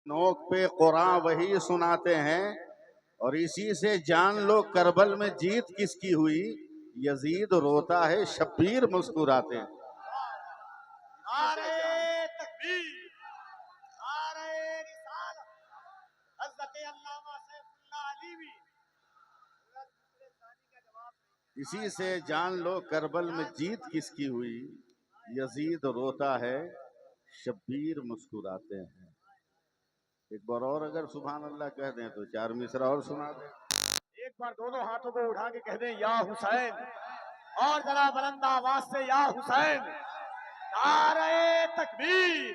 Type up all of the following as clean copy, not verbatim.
نوک پہ قرآن وہی سناتے ہیں، اور اسی سے جان لو کربل میں جیت کس کی ہوئی، یزید روتا ہے شبیر مسکراتے ہیں۔ نعرہ تکبیر، نعرہ رسالت، حضرت علامہ سیف اللہ علیوی۔ اسی سے جان لو کربل میں جیت کس کی ہوئی، یزید روتا ہے شبیر مسکراتے ہیں۔ ایک بار اور اگر سبحان اللہ کہہ دیں تو 4 مصرع اور سنا دیں۔ ایک بار دونوں ہاتھوں کو اٹھا کے کہہ دیں یا حسین، اور ذرا بلند آواز سے یا حسین، نعرہ تکبیر۔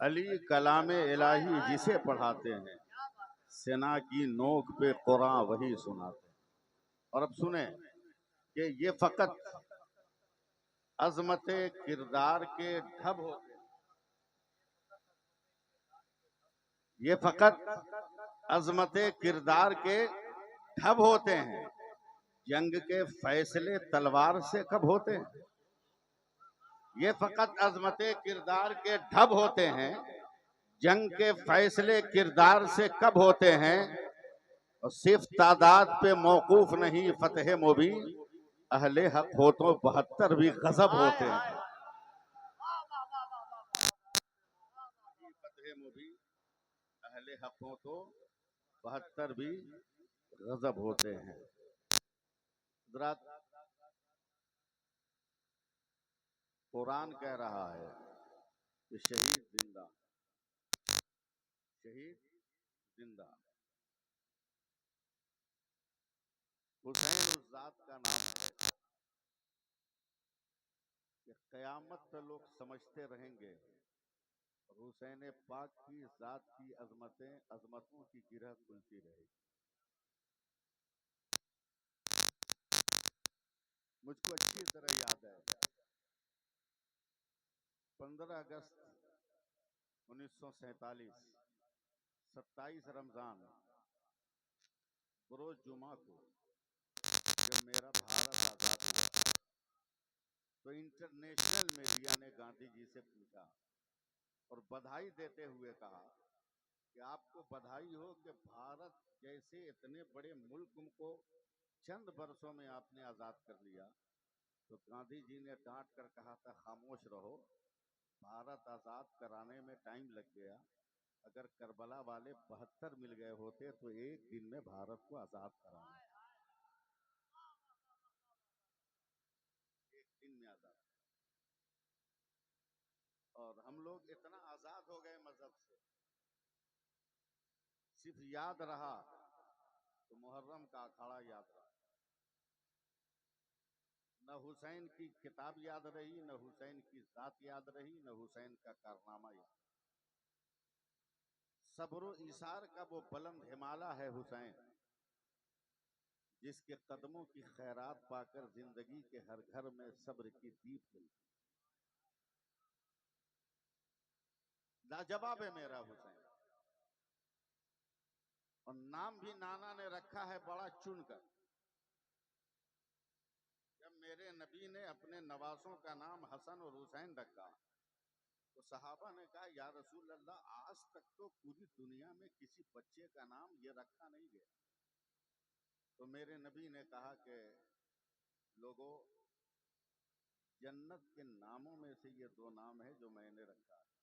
علی کلام الہی جسے پڑھاتے ہیں، سنا کی نوک پہ قرآن وہی سناتے ہیں۔ اور اب سنیں کہ یہ فقط عظمت کردار کے ڈھب ہوتے ہیں، یہ فقط عظمت کردار کے ڈھب ہوتے ہیں، جنگ کے فیصلے تلوار سے کب ہوتے ہیں؟ یہ فقط عظمت کردار کے ڈھب ہوتے ہیں، جنگ کے فیصلے کردار سے کب ہوتے ہیں؟ اور صرف تعداد پہ موقوف نہیں فتح مبین، اہل حق ہو تو 72 بھی غضب ہوتے ہیں۔ فتح مبین، اہل حق ہو تو 72 بھی غضب ہوتے ہیں۔ حضرات، قرآن کہہ رہا ہے کہ شہید زندہ، شہید زندہ۔ حسین اس ذات کا نام ہے کہ قیامت تک لوگ سمجھتے رہیں گے، اور حسین پاک کی ذات کی عظمتوں کی گرہ کھلتی رہے گی۔ مجھ کو اچھی طرح یاد ہے 15 اگست 1947، 27 رمضان بروز جمعہ کو جب میرا بھارت آزاد ہوا تو انٹرنیشنل میڈیا نے گاندھی جی سے پوچھا اور بدھائی دیتے ہوئے کہا کہ آپ کو بدھائی ہو کہ بھارت جیسے اتنے بڑے ملک کو چند برسوں میں آپ نے آزاد کر لیا۔ تو گاندھی جی نے ڈانٹ کر کہا تھا خاموش رہو، بھارت آزاد کرانے میں ٹائم لگ گیا، اگر کربلا والے 72 مل گئے ہوتے تو ایک دن میں بھارت کو آزاد کرانا، ایک دن میں آزاد۔ اور ہم لوگ اتنا آزاد ہو گئے مذہب سے، صرف یاد رہا تو محرم کا اکھاڑا یاد رہا، نہ حسین کی کتاب یاد رہی، نہ حسین کی ذات یاد رہی، نہ حسین کا کارنامہ یاد۔ صبر و ایثار کا وہ بلند ہمالہ ہے حسین، جس کے قدموں کی خیرات پا کر زندگی کے ہر گھر میں صبر کی دیپ جلتی۔ لاجواب ہے میرا حسین، اور نام بھی نانا نے رکھا ہے بڑا چن کر۔ جب میرے نبی نے اپنے نواسوں کا نام حسن اور حسین رکھا تو صحابہ نے کہا یا رسول اللہ، آج تک تو پوری دنیا میں کسی بچے کا نام یہ رکھا نہیں گیا۔ تو میرے نبی نے کہا کہ لوگوں، جنت کے ناموں میں سے یہ 2 نام ہیں جو میں نے رکھا ہے۔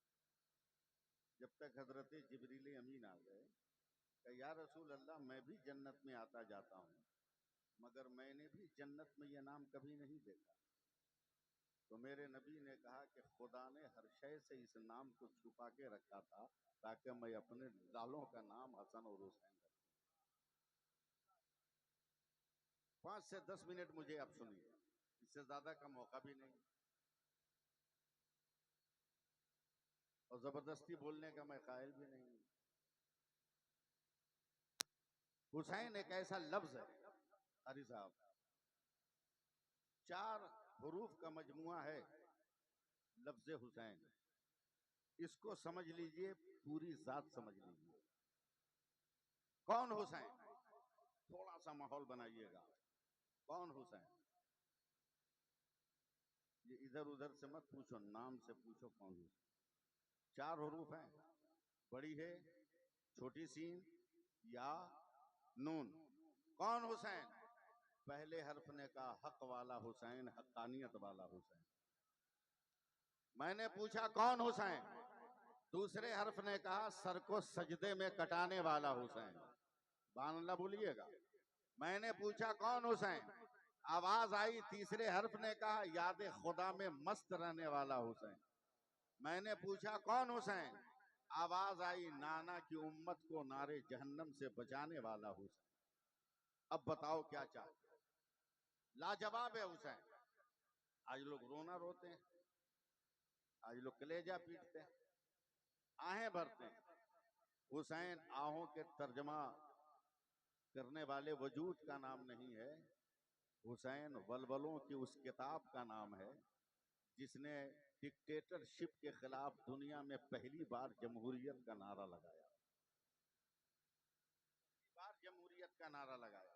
جب تک حضرت جبریل امین آ گئے کہ یا رسول اللہ، میں بھی جنت میں آتا جاتا ہوں، مگر میں نے بھی جنت میں یہ نام کبھی نہیں دیکھا۔ تو میرے نبی نے کہا کہ خدا نے ہر شے سے اس نام کو چھپا کے رکھا تھا تاکہ میں اپنے لالوں کا نام حسن اور حسین رکھوں۔ 5 سے 10 منٹ مجھے اب سنیے، اس سے زیادہ کا موقع بھی نہیں، اور زبردستی بولنے کا میں قائل بھی نہیں ہوں۔ حسین ایک ایسا لفظ ہے قاری صاحب، 4 حروف کا مجموعہ ہے لفظ حسین، اس کو سمجھ لیجئے، پوری ذات سمجھ لیجئے۔ کون حسین؟ تھوڑا سا ماحول بنائیے گا، کون حسین؟ یہ ادھر ادھر سے مت پوچھو، نام سے پوچھو کون حسین۔ 4 حروف ہیں، بڑی ہے، چھوٹی سین یا نون. کون حسین؟ پہلے حرف نے کہا حق والا حسین، حقانیت والا حسین. میں نے پوچھا کون حسین؟ دوسرے حرف نے کہا سر کو سجدے میں کٹانے والا حسین. سبحان اللہ بولیے گا. میں نے پوچھا کون حسین؟ آواز آئی تیسرے حرف نے کہا یاد خدا میں مست رہنے والا حسین. میں نے پوچھا کون حسین؟ آواز آئی نانا کی امت کو نارے جہنم سے بچانے والا حسین. اب بتاؤ کیا چاہتے؟ لاجواب ہے حسین. آج لوگ رونا روتے ہیں، آج لوگ کلیجہ پیٹتے ہیں، آہیں بھرتے ہیں. حسین آہوں کے ترجمہ کرنے والے وجود کا نام نہیں ہے. حسین ولولوں کی اس کتاب کا نام ہے جس نے ڈکٹیٹرشپ کے خلاف دنیا میں پہلی بار جمہوریت کا نعرہ لگایا. پہلی بار جمہوریت کا نعرہ لگایا.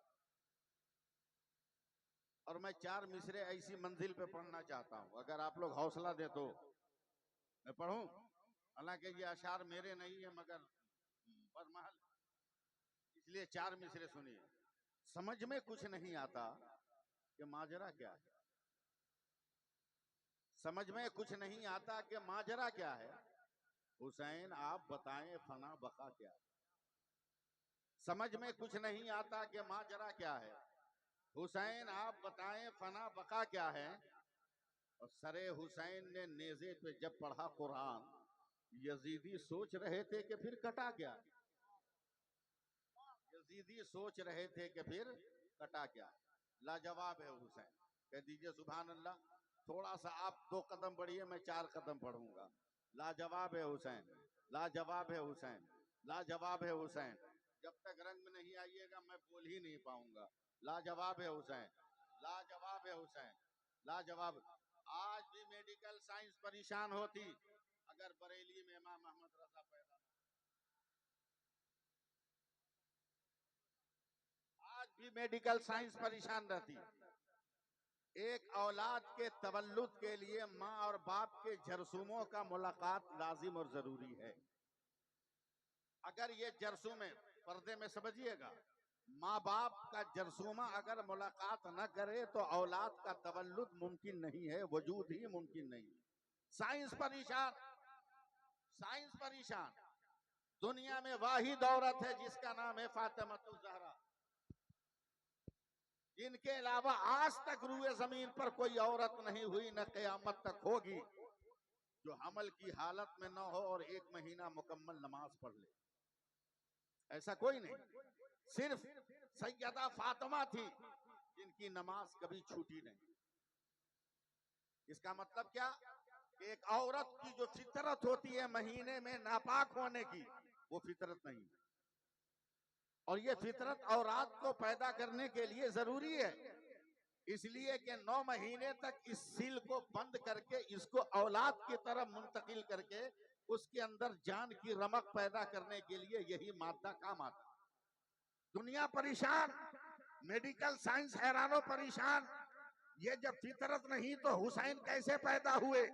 اور میں 4 مصرے ایسی منزل پہ پڑھنا چاہتا ہوں، اگر آپ لوگ حوصلہ دے تو میں پڑھوں. حالانکہ یہ اشعار میرے نہیں ہیں مگر برمحل، اس لیے 4 مصرے سنیے. سمجھ میں کچھ نہیں آتا کہ ماجرا کیا ہے. سمجھ میں کچھ نہیں آتا کہ ماجرا کیا ہے. حسین آپ بتائیں فنا بقا کیا ہے. سمجھ میں کچھ نہیں آتا کہ ماجرا کیا ہے. حسین آپ بتائیں فنا بقا کیا ہے. اور سرے حسین نے نیزے پہ جب پڑھا قرآن یزیدی سوچ رہے تھے کہ پھر کٹا کیا. یزیدی سوچ رہے تھے کہ پھر کٹا کیا. لاجواب ہے حسین. کہہ دیجئے سبحان اللہ. تھوڑا سا آپ 2 قدم بڑھیے، میں 4 قدم بڑھوں گا. لاجواب ہے حسین، لاجواب ہے حسین، لاجواب ہے حسین. جب تک رنگ میں نہیں آئیے گا میں بول ہی نہیں پاؤں گا. لاجواب ہے حسین، لاجواب ہے حسین، لاجواب. آج بھی میڈیکل سائنس پریشان ہوتی اگر بریلی میں امام محمد رضا پیدا نہ. آج بھی میڈیکل سائنس پریشان رہتی. ایک اولاد کے تولد کے لیے ماں اور باپ کے جرثوموں کا ملاقات لازم اور ضروری ہے. اگر یہ جرثومے پردے میں سمجھیے گا، ماں باپ کا جرثومہ اگر ملاقات نہ کرے تو اولاد کا تولد ممکن نہیں ہے، وجود ہی ممکن نہیں. سائنس پریشان، سائنس پریشان. دنیا میں واحد عورت ہے جس کا نام ہے فاطمہ الزہرا. جن کے علاوہ آج تک روئے زمین پر کوئی عورت نہیں ہوئی، نہ قیامت تک ہوگی، جو حمل کی حالت میں نہ ہو اور 1 مہینہ مکمل نماز پڑھ لے. ایسا کوئی نہیں. صرف سیدہ فاطمہ تھی جن کی نماز کبھی چھوٹی نہیں. اس کا مطلب کیا؟ کہ ایک عورت کی جو فطرت ہوتی ہے مہینے میں ناپاک ہونے کی، وہ فطرت نہیں. اور یہ فطرت اولاد کو پیدا کرنے کے لیے ضروری ہے. اس لیے کہ 9 مہینے تک اس سیل کو بند کر کے اس کو اولاد کی طرف منتقل کر کے اس کے اندر جان کی رمق پیدا کرنے کے لیے یہی مادہ کام آتا. دنیا پریشان، میڈیکل سائنس حیران و پریشان. یہ جب فطرت نہیں تو حسین کیسے پیدا ہوئے؟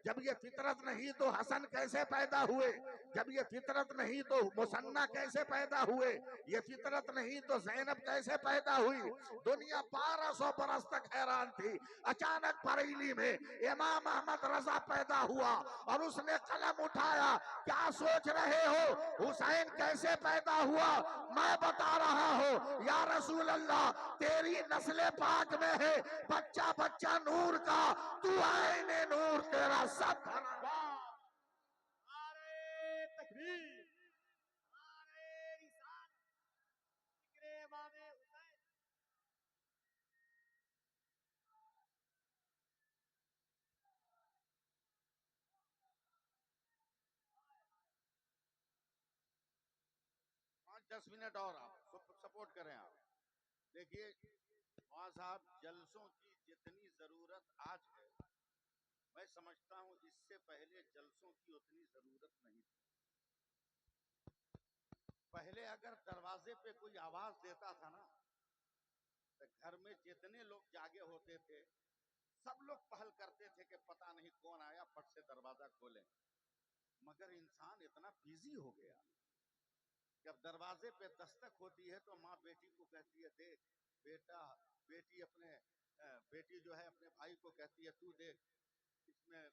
جب یہ فطرت نہیں تو حسن کیسے پیدا ہوئے؟ جب یہ فطرت نہیں تو مسنہ کیسے پیدا ہوئے؟ یہ فطرت نہیں تو زینب کیسے پیدا ہوئی؟ دنیا 1200 برس تک حیران تھی. اچانک بریلی میں امام احمد رضا پیدا ہوا اور اس نے قلم اٹھایا. کیا سوچ رہے ہو حسین کیسے پیدا ہوا؟ میں بتا رہا ہوں یا رسول اللہ، تیری نسل پاک میں ہے بچہ بچہ نور کا، تو عین نور، تیرا سب نعرہ تکبیر، نعرہ رسالت، ذکر امام حسین. پانچ 10 منٹ اور آپ سپورٹ کریں. آپ دیکھیے معاذ صاحب، جلسوں کی جتنی ضرورت آج ہے میں سمجھتا ہوں اس سے پہلے جلسوں کی اتنی ضرورت نہیں تھی. پہلے اگر دروازے پہ کوئی آواز دیتا تھا نا تو گھر میں جتنے لوگ جاگے ہوتے تھے سب لوگ پہل کرتے تھے کہ پتہ نہیں کون آیا، پٹ سے دروازہ کھولیں. مگر انسان اتنا بیزی ہو گیا کہ اب دروازے پہ دستک ہوتی ہے تو ماں بیٹی کو کہتی ہے دیکھ بیٹا، بیٹی جو ہے اپنے بھائی کو کہتی ہے تو دیکھ اس میں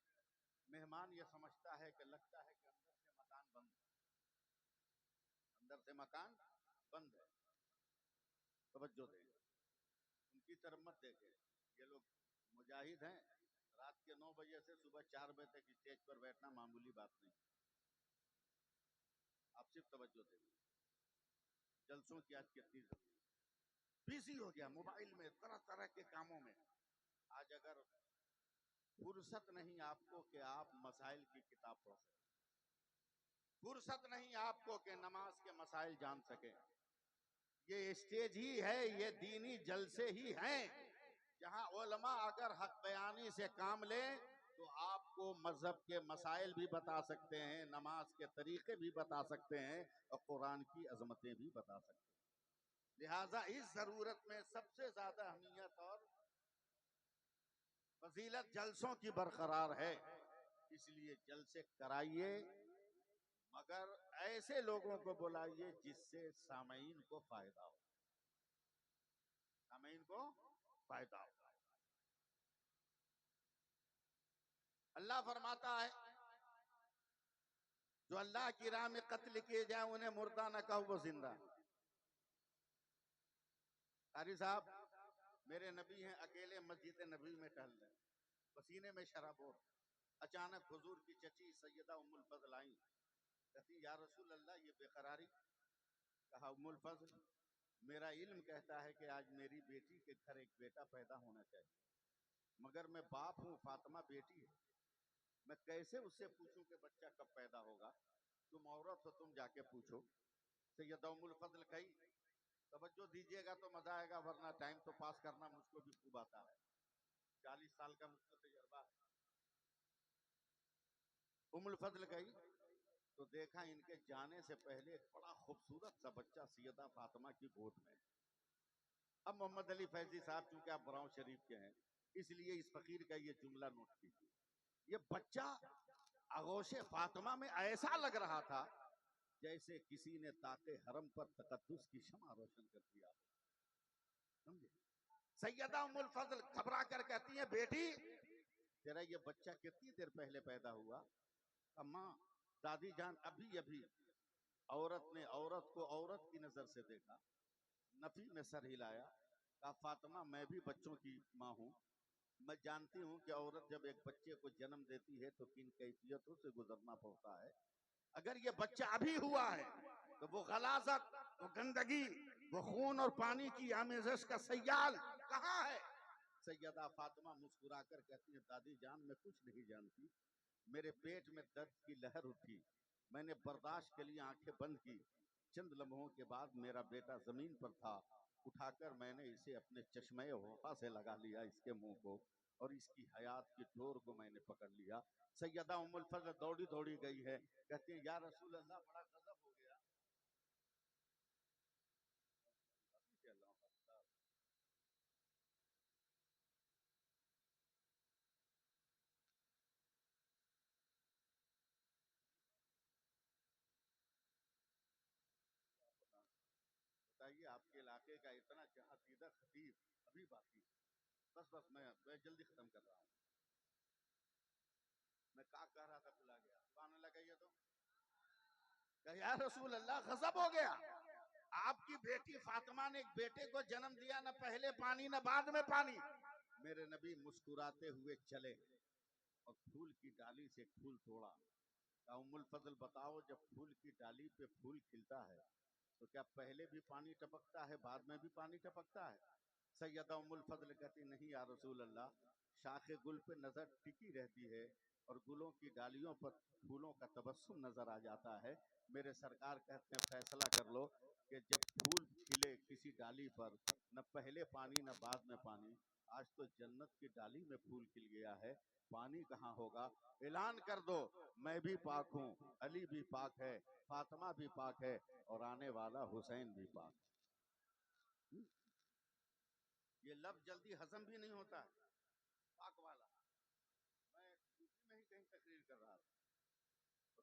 مہمان یہ سمجھتا ہے کہ لگتا ہے کہ اندر سے مکان بند ہے، اندر سے مکان بند ہے. توجہ دیں، ان کی طرف مت دیکھیں. یہ لوگ مجاہد ہیں. رات کے 9 بجے سے صبح 4 بجے تک اسٹیج پر بیٹھنا معمولی بات نہیں. آپ صرف توجہ دیں. جلسوں کی آج کتنی ضروری ہے. بیزی ہو گیا موبائل میں، طرح طرح کے کاموں میں. آج اگر فرصت نہیں آپ کو کہ آپ مسائل کی کتاب پڑھ سکیں، فرصت نہیں آپ کو کہ نماز کے مسائل جان سکیں. یہ اسٹیج ہی ہے، یہ دینی جلسے ہی ہیں جہاں علماء اگر حق بیانی سے کام لیں تو آپ کو مذہب کے مسائل بھی بتا سکتے ہیں، نماز کے طریقے بھی بتا سکتے ہیں اور قرآن کی عظمتیں بھی بتا سکتے ہیں. لہٰذا اس ضرورت میں سب سے زیادہ اہمیت اور فضیلت جلسوں کی برقرار ہے. اس لیے جلسے کرائیے مگر ایسے لوگوں کو بلائیے جس سے سامعین کو فائدہ ہو، سامعین کو فائدہ ہو. اللہ فرماتا ہے جو اللہ کی راہ میں قتل کیے جائیں انہیں مردہ نہ کہو، وہ زندہ. قاری صاحب میرے نبی ہیں، اکیلے مسجد نبی میں ٹہل رہے، پسینے میں شراب ہو. اچانک حضور کی چچی سیدہ ام الفضل آئیں، کہتی یا رسول اللہ یہ بے قراری. کہا ام الفضل میرا علم کہتا ہے کہ آج میری بیٹی کے گھر ایک بیٹا پیدا ہونا چاہیے، مگر میں باپ ہوں، فاطمہ بیٹی ہے، میں کیسے اس سے پوچھوں کہ بچہ کب پیدا ہوگا؟ تم عورت ہو، تم جا کے پوچھو. سیدہ ام الفضل کہی توجہ دیجئے گا تو مزہ آئے گا، ورنہ ٹائم تو پاس کرنا مجھ کو بھی خوب آتا ہے، 40 سال کا مجھ کو تجربہ ہے. ام الفضل گئی تو دیکھا ان کے جانے سے پہلے ایک بڑا خوبصورت سا بچہ سیدہ فاطمہ کی گود میں. اب محمد علی فیضی صاحب چونکہ آپ براؤں شریف کے ہیں اس لیے اس فقیر کا یہ جملہ نوٹ کیجیے. یہ بچہ آغوش فاطمہ میں ایسا لگ رہا تھا جیسے کسی نے طاق حرم پر تقدس کی شمع روشن کر دیا. سمجھے؟ سیدہ ام الفضل گھبرا کر کہتی ہیں بیٹی تیرا یہ بچہ کتنی دیر پہلے پیدا ہوا؟ اماں دادی جان ابھی ابھی. عورت نے عورت کو عورت کی نظر سے دیکھا، نفی میں سر ہلایا، کہا فاطمہ میں بھی بچوں کی ماں ہوں، میں جانتی ہوں کہ عورت جب ایک بچے کو جنم دیتی ہے تو کن کیفیتوں سے گزرنا پڑتا ہے. اگر یہ بچہ ابھی ہوا ہے تو وہ غلاظت، وہ گندگی، وہ خون اور پانی کی آمیزش کا سیال کہاں ہے؟ سیدہ فاطمہ مسکرا کر کہتی ہیں دادی جان میں کچھ نہیں جانتی، میرے پیٹ میں درد کی لہر اٹھی، میں نے برداشت کے لیے آنکھیں بند کی، چند لمحوں کے بعد میرا بیٹا زمین پر تھا، اٹھا کر میں نے اسے اپنے چشمے وفا سے لگا لیا اس کے منہ کو، اور اس کی حیات کی ڈور کو میں نے پکڑ لیا. سیدہ ام الفضل دوڑی دوڑی گئی ہے، کہتے ہیں یا رسول اللہ بڑا غضب ہو گیا. بتائیے آپ کے علاقے کا اتنا جہاں دیدہ خطیب ابھی باقی ہے. بس میں جلدی ختم کر رہا ہوں. میں کہہ رہا تھا بھلا گیا. سبحان اللہ کہیے تو کہ یا رسول اللہ غضب ہو گیا، آپ کی بیٹی فاطمہ نے ایک بیٹے کو جنم دیا، نہ پہلے پانی نہ بعد میں پانی. میرے نبی مسکراتے ہوئے چلے اور پھول کی ڈالی سے پھول توڑا. ام الفضل بتاؤ جب پھول کی ڈالی پہ پھول کھلتا ہے تو کیا پہلے بھی پانی ٹپکتا ہے بعد میں بھی پانی ٹپکتا ہے؟ سیدہ ام الفضل کہتی نہیں یا رسول اللہ، شاخ گل پہ نظر ٹکی رہتی ہے اور گلوں کی ڈالیوں پر پھولوں کا تبسم نظر آ جاتا ہے. میرے سرکار کہتے ہیں فیصلہ کر لو کہ جب پھول کھلے کسی ڈالی پر نہ پہلے پانی نہ بعد میں پانی، آج تو جنت کی ڈالی میں پھول کھل گیا ہے، پانی کہاں ہوگا؟ اعلان کر دو میں بھی پاک ہوں، علی بھی پاک ہے، فاطمہ بھی پاک ہے اور آنے والا حسین بھی پاک ہے. یہ لفظ جلدی ہضم بھی نہیں ہوتا ہے پاک والا. میں یوپی میں ہی کہیں تقریر کر رہا تھا، تو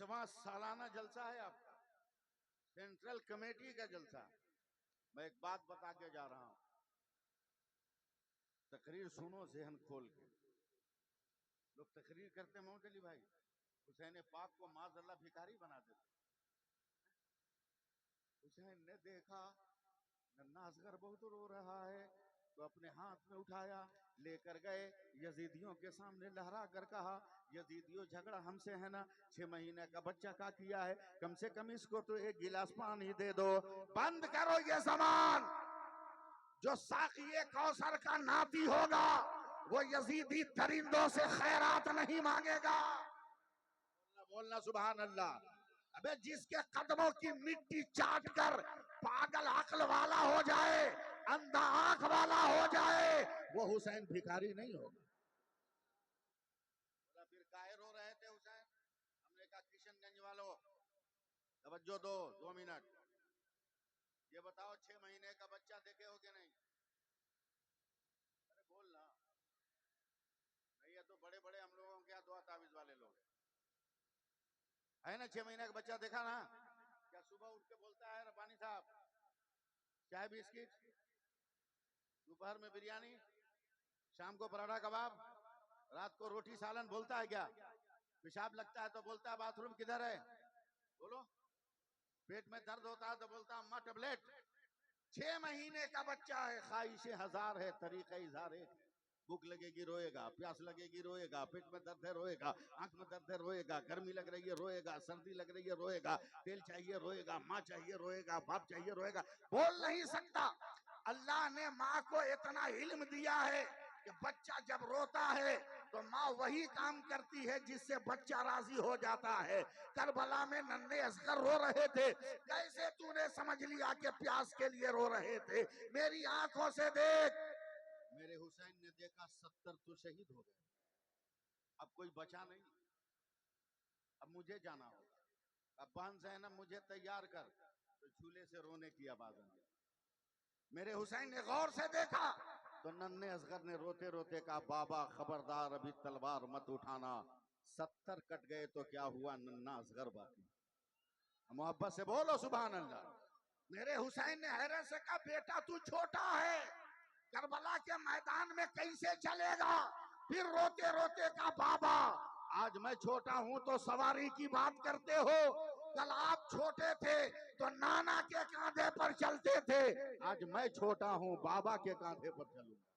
20واں سالانہ جلسہ ہے آپ کا، سینٹرل کمیٹی کا جلسہ۔ میں ایک بات بتا کے جا رہا ہوں، تقریر سنو ذہن کھول کے۔ لوگ تقریر کرتے محمد علی بھائی حسین پاک کو معاذ اللہ بھکاری بنا دیتے۔ حسین نے دیکھا ننھا اصغر بہت رو رہا ہے تو اپنے ہاتھ میں اٹھایا، لے کر گئے یزیدیوں کے سامنے، لہرا کر کہا یزیدیوں جھگڑا ہم سے ہے نا، 6 مہینے کا بچہ کا کیا ہے، کم سے کم اس کو تو 1 گلاس پانی دے دو۔ بند کرو یہ زبان، جو ساقی کوثر کا ناتی ہوگا وہ یزیدی درندوں سے خیرات نہیں مانگے گا۔ بولنا سبحان اللہ۔ ابے جس کے قدموں کی مٹی چاٹ کر پاگل عقل والا ہو جائے، اندھا آنکھ والا ہو جائے، وہ حسین بھکاری نہیں ہوگا۔ بولا پھر کاہے رو رہے تھے حسین؟ ہم نے کہا کشن گنج والوں توجہ دو 2 منٹ، یہ بتاؤ 6 مہینے کا بچہ دیکھے ہو کہ نہیں؟ ارے بولنا نہیں، یہ تو بڑے بڑے ہم لوگوں کے دعا تعویذ والے لوگ ہے نا۔ 6 مہینے کا بچہ دیکھا نا؟ کیا صبح اٹھ کے بولتا ہے ربانی صاحب چائے بسکٹ، دوپہر میں بریانی، شام کو پراٹھا کباب، رات کو روٹی سالن بولتا ہے کیا؟ پیشاب لگتا ہے تو بولتا ہے باتھ روم کدھر ہے؟ بولو۔ پیٹ میں درد ہوتا ہے تو بولتا اماں ٹیبلٹ۔ 6 مہینے کا بچہ ہے، خواہشیں 1000 ہے، طریقہ اظہار ایک ہے۔ بھوک لگے گی روئے گا، پیاس لگے گی روئے گا، پیٹ میں درد ہے روئے گا، آنکھ میں درد ہے روئے گا، گرمی لگ رہی ہے روئے گا، سردی لگ رہی ہے روئے گا، تیل چاہیے روئے گا، ماں چاہیے روئے گا، باپ چاہیے روئے گا، بول نہیں سکتا۔ اللہ نے ماں کو اتنا علم دیا ہے کہ بچہ جب روتا ہے تو ماں وہی کام کرتی ہے جس سے بچہ راضی ہو جاتا ہے۔ کربلا میں ننھے اصغر رو رہے تھے، کیسے تو نے سمجھ لیا کہ پیاس کے لیے رو رہے تھے؟ میری آنکھوں سے دیکھ۔ میرے حسین نے دیکھا 70 تو شہید ہو گئے، اب کوئی بچا نہیں، اب مجھے جانا ہوگا۔ اب بہن زینب مجھے تیار کر، تو جھولے سے رونے کی آواز آئی۔ میرے حسین نے غور سے دیکھا تو ننھے اصغر نے روتے روتے کہا بابا خبردار ابھی تلوار مت اٹھانا، 70 کٹ گئے تو کیا ہوا، ننھا اصغر باقی۔ محبت سے بولو سبحان اللہ۔ میرے حسین نے حیرت سے کہا بیٹا تو چھوٹا ہے، کربلا کے میدان میں کیسے چلے گا؟ پھر روتے روتے کہا بابا آج میں چھوٹا ہوں تو سواری کی بات کرتے ہو، کل آپ چھوٹے تھے تو نانا کے کاندھے پر چلتے تھے، آج میں چھوٹا ہوں بابا کے کاندھے پر چلوں گا۔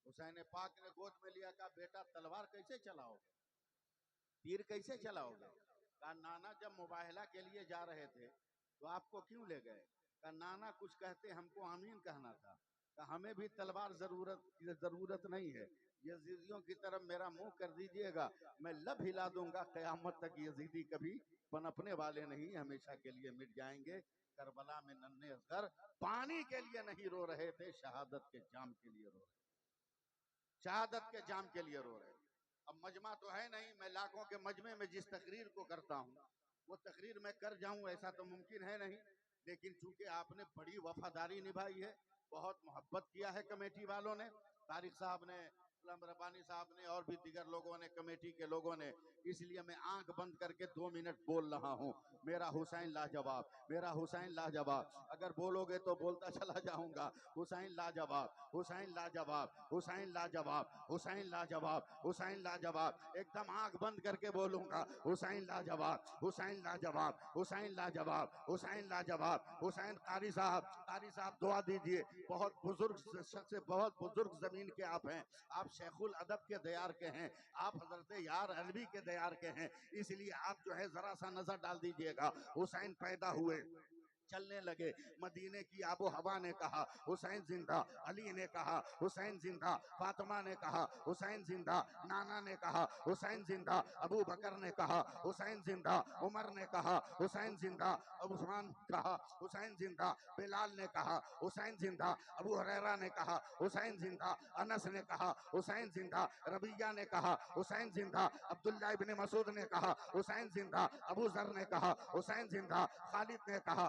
حسین پاک نے گود میں لیا، کہا بیٹا تلوار کیسے چلاؤ گے، تیر کیسے چلاؤ گے؟ کہا نانا جب مباہلہ کے لیے جا رہے تھے تو آپ کو کیوں لے گئے؟ کہا نانا کچھ کہتے ہم کو آمین کہنا تھا، کہا ہمیں بھی تلوار ضرورت نہیں ہے، یزیدیوں کی طرف میرا منہ کر دیجئے گا، میں لب ہلا دوں گا، قیامت تک یزیدی کبھی پنپنے والے نہیں، ہمیشہ کے لیے مٹ جائیں گے۔ کربلا میں ننھے اصغر پانی کے لیے نہیں رو رہے تھے، شہادت کے جام کے لیے رو رہے تھے، شہادت کے جام کے لیے رو رہے تھے۔ اب مجمع تو ہے نہیں، میں لاکھوں کے مجمع میں جس تقریر کو کرتا ہوں وہ تقریر میں کر جاؤں ایسا تو ممکن ہے نہیں، لیکن چونکہ آپ نے بڑی وفاداری نبھائی ہے، بہت محبت کیا ہے کمیٹی والوں نے، طارق صاحب نے، غلام ربانی صاحب نے، اور بھی دیگر لوگوں نے، کمیٹی کے لوگوں نے، اس لیے میں آنکھ بند کر کے 2 منٹ بول رہا ہوں۔ میرا حسین لاجواب، میرا حسین لاجواب، اگر بولو گے تو بولتا چلا جاؤں گا۔ حسین لاجواب، حسین لاجواب، حسین لاجواب، حسین لاجواب، حسین لاجواب، ایک دم آنکھ بند کر کے بولوں گا، حسین لاجواب، حسین لاجواب، حسین لاجواب، حسین لاجواب۔ حسین قاری صاحب دعا دیجئے، بہت بزرگ شخص، بہت بزرگ زمین کے آپ ہیں، آپ شیخ الادب کے دیار کے ہیں، آپ حضرت یار علوی کے دیار کے ہیں، اس لیے آپ جو ہے ذرا سا نظر ڈال دیجئے گا۔ حسین پیدا ہوئے، چلنے لگے، مدینے کی آب و ہوا نے کہا حسین زندہ، علی نے کہا حسین زندہ، فاطمہ نے کہا حسین زندہ، نانا نے کہا حسین زندہ، ابو بکر نے کہا حسین زندہ، عمر نے کہا حسین زندہ، عثمان کہا حسین زندہ، بلال نے کہا حسین زندہ، ابو ہریرہ نے کہا حسین زندہ، انس نے کہا حسین زندہ، ربیہ نے کہا حسین زندہ، عبداللہ ابن مسعود نے کہا حسین زندہ، ابو ذر نے کہا حسین زندہ، خالد نے کہا